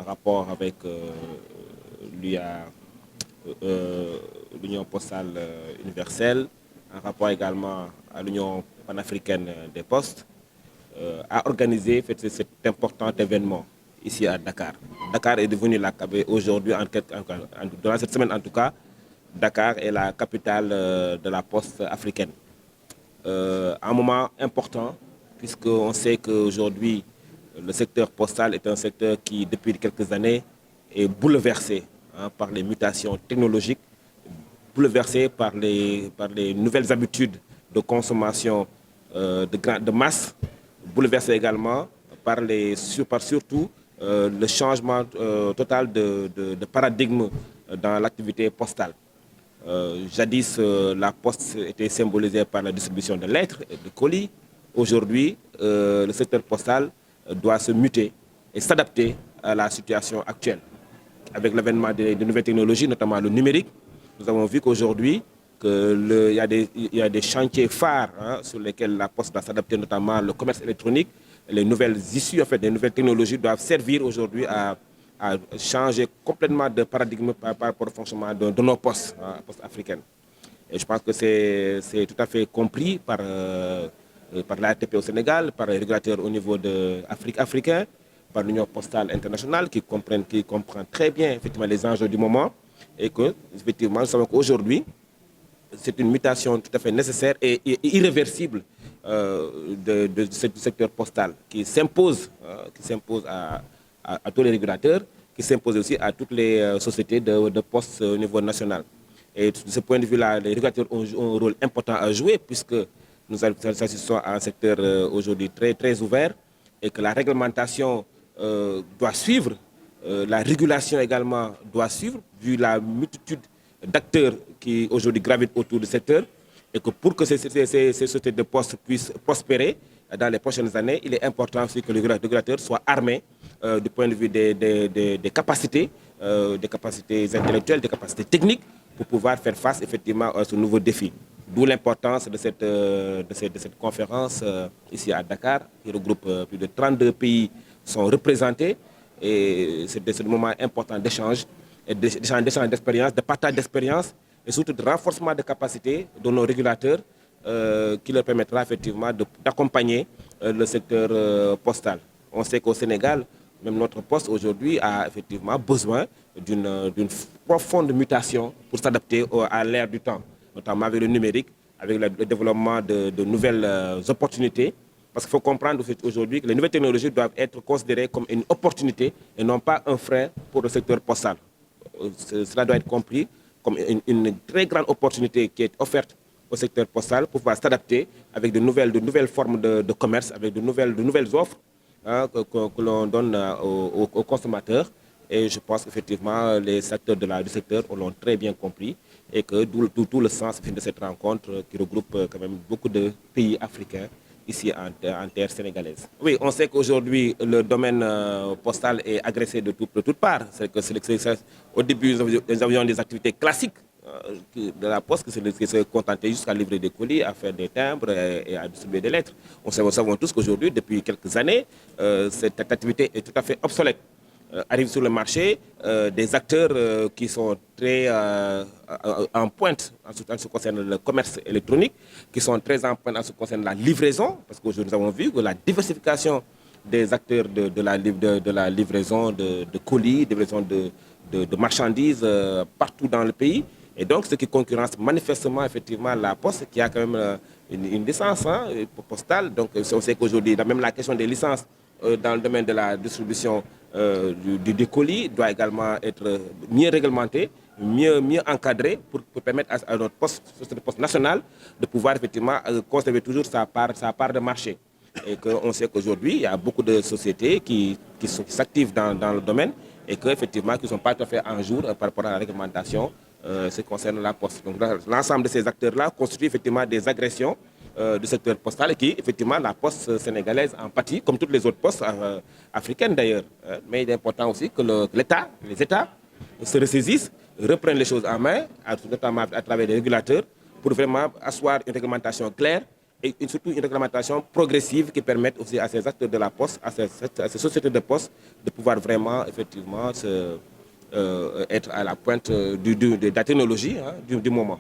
en rapport avec l'Union postale universelle, en rapport également à l'Union panafricaine des postes, a organisé cet important événement ici à Dakar. Dakar est devenu aujourd'hui, dans cette semaine en tout cas, Dakar est la capitale de la poste africaine. Un moment important, puisqu'on sait qu'aujourd'hui, le secteur postal est un secteur qui, depuis quelques années, est bouleversé par les mutations technologiques, bouleversé par les nouvelles habitudes de consommation de masse, bouleversé également par surtout le changement total de paradigme dans l'activité postale. Jadis, la poste était symbolisée par la distribution de lettres et de colis. Aujourd'hui, le secteur postal doit se muter et s'adapter à la situation actuelle. Avec l'avènement de nouvelles technologies, notamment le numérique, nous avons vu qu'aujourd'hui, il y a des chantiers phares sur lesquels la poste doit s'adapter, notamment le commerce électronique. Les nouvelles issues, en fait, des nouvelles technologies doivent servir aujourd'hui à changer complètement de paradigme par rapport au fonctionnement de nos postes africaines. Et je pense que c'est tout à fait compris par l'ARTP au Sénégal, par les régulateurs au niveau de africain, par l'Union postale internationale qui comprend très bien effectivement les enjeux du moment et que effectivement nous savons qu'aujourd'hui c'est une mutation tout à fait nécessaire et irréversible du secteur postal qui s'impose à tous les régulateurs, qui s'impose aussi à toutes les sociétés de postes au niveau national. Et de ce point de vue-là, les régulateurs ont un rôle important à jouer puisque nous assistons à un secteur aujourd'hui très, très ouvert et que la réglementation doit suivre, la régulation également doit suivre, vu la multitude d'acteurs qui aujourd'hui gravitent autour du secteur, et que pour que ces sociétés de postes puissent prospérer dans les prochaines années, il est important aussi que le régulateur soit armé du point de vue des capacités intellectuelles, des capacités techniques, pour pouvoir faire face effectivement à ce nouveau défi. D'où l'importance de cette conférence ici à Dakar, qui regroupe plus de 32 pays sont représentés. Et c'est un moment important d'échange, d'échange d'expérience, de partage d'expérience et surtout de renforcement de capacités de nos régulateurs qui leur permettra effectivement d'accompagner le secteur postal. On sait qu'au Sénégal, même notre poste aujourd'hui a effectivement besoin d'une profonde mutation pour s'adapter à l'ère du temps, notamment avec le numérique, avec le développement de nouvelles opportunités. Parce qu'il faut comprendre aujourd'hui que les nouvelles technologies doivent être considérées comme une opportunité et non pas un frein pour le secteur postal. Cela doit être compris comme une très grande opportunité qui est offerte au secteur postal pour pouvoir s'adapter avec de nouvelles formes de commerce, avec de nouvelles offres que l'on donne aux consommateurs. Et je pense qu'effectivement, les acteurs du secteur l'ont très bien compris et que tout le sens de cette rencontre qui regroupe quand même beaucoup de pays africains ici en terre sénégalaise. Oui, on sait qu'aujourd'hui, le domaine postal est agressé de toutes parts. Au début, nous avions des activités classiques de la poste qui se contentaient jusqu'à livrer des colis, à faire des timbres et à distribuer des lettres. Nous savons tous qu'aujourd'hui, depuis quelques années, cette activité est tout à fait obsolète. Arrivent sur le marché des acteurs qui sont très en pointe en ce qui concerne le commerce électronique, qui sont très en pointe en ce qui concerne la livraison, parce qu'aujourd'hui nous avons vu que la diversification des acteurs de la livraison de colis, de livraison de marchandises partout dans le pays, et donc ce qui concurrence manifestement effectivement la Poste, qui a quand même une licence postale. Donc on sait qu'aujourd'hui, même la question des licences dans le domaine de la distribution du colis doit également être mieux réglementé, mieux encadré pour permettre à notre poste national de pouvoir effectivement conserver toujours sa part de marché. Et qu'on sait qu'aujourd'hui, il y a beaucoup de sociétés qui s'activent dans le domaine et qu'effectivement, qui ne sont pas tout à fait en jour par rapport à la réglementation ce qui concerne la poste. Donc l'ensemble de ces acteurs-là constituent effectivement des agressions du secteur postal et qui, effectivement, la poste sénégalaise en pâtit, comme toutes les autres postes africaines d'ailleurs. Mais il est important aussi que les États se ressaisissent, reprennent les choses en main, notamment à travers les régulateurs, pour vraiment asseoir une réglementation claire et surtout une réglementation progressive qui permette aussi à ces acteurs de la poste, à ces sociétés de poste, de pouvoir vraiment, effectivement, être à la pointe de la technologie, hein, du moment.